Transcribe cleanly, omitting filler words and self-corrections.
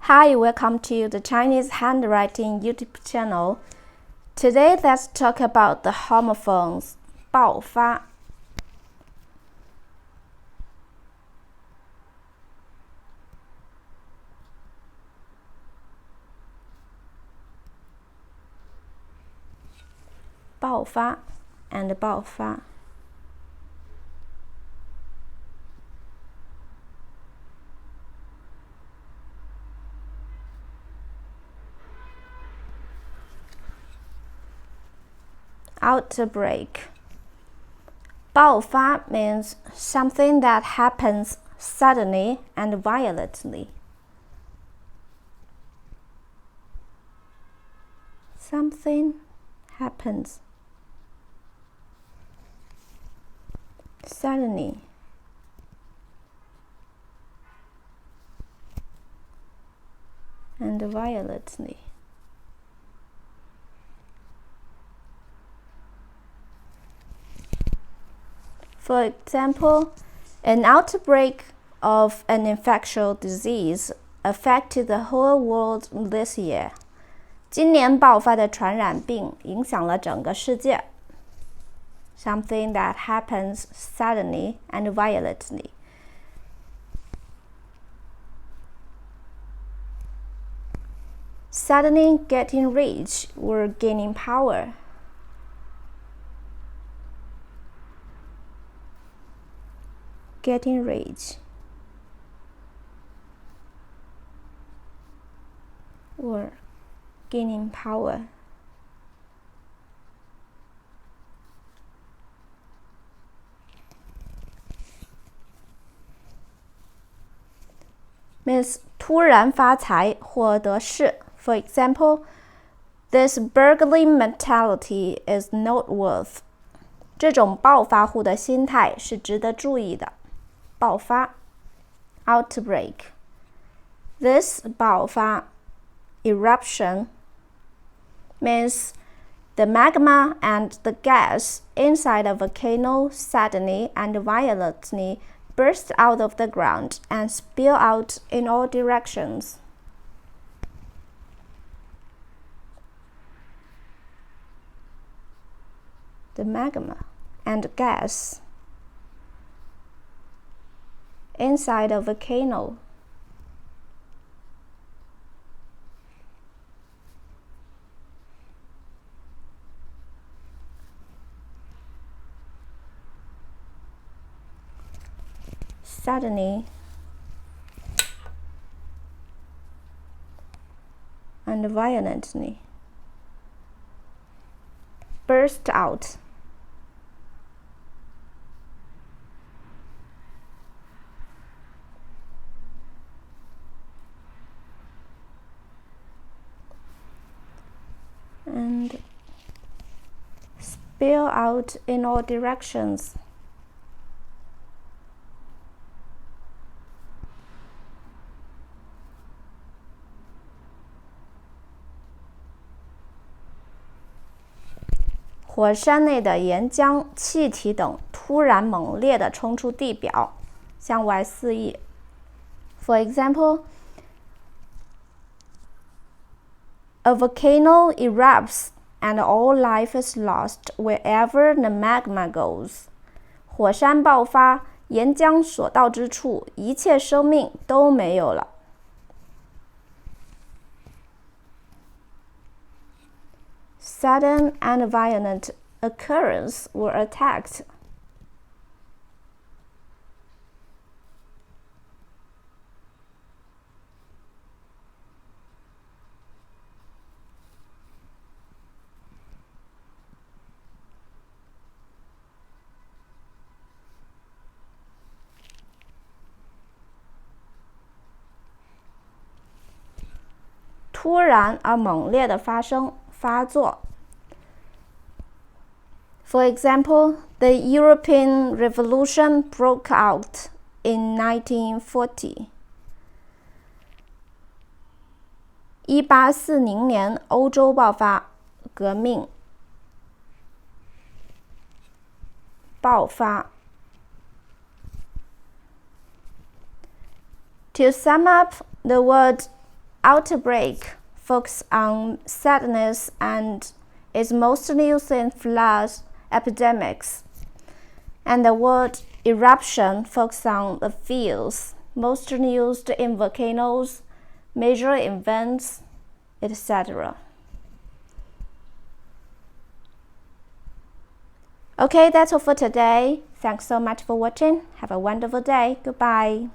Hi, welcome to the Chinese Handwriting YouTube channel. Today, let's talk about the homophones. 爆发and 爆发。Outbreak. 爆发 means something that happens suddenly and violently. Something happens suddenly and violently. For example, an outbreak of an infectious disease affected the whole world this year. 今年爆发的传染病影响了整个世界。Something that happens suddenly and violently. Suddenly getting rich or gaining power. Getting rich or gaining power. Means 突然发财或得势。For example, this burglary mentality is noteworthy. 这种暴发户的心态是值得注意的。爆发 outbreak. This 爆发 eruption means the magma and the gas inside a volcano suddenly and violently burst out of the ground and spill out in all directions. The magma and gas inside a volcano suddenly and violently burst out. And spill out in all directions. 火山内的岩浆、气体等突然猛烈地冲出地表，向外肆意。For example, a volcano erupts and all life is lost wherever the magma goes. 火山爆发，岩浆所到之处，一切生命都没有了。Sudden and violent occurrence or attack. 突然而猛烈的发作。For example, the European Revolution broke out in 1940. 1840年，欧洲爆发革命。爆发。To sum up, the word outbreak focuses on sadness and is mostly used in flood epidemics. And the word eruption focuses on the fields, mostly used in volcanoes, major events, etc. Okay, that's all for today. Thanks so much for watching. Have a wonderful day. Goodbye.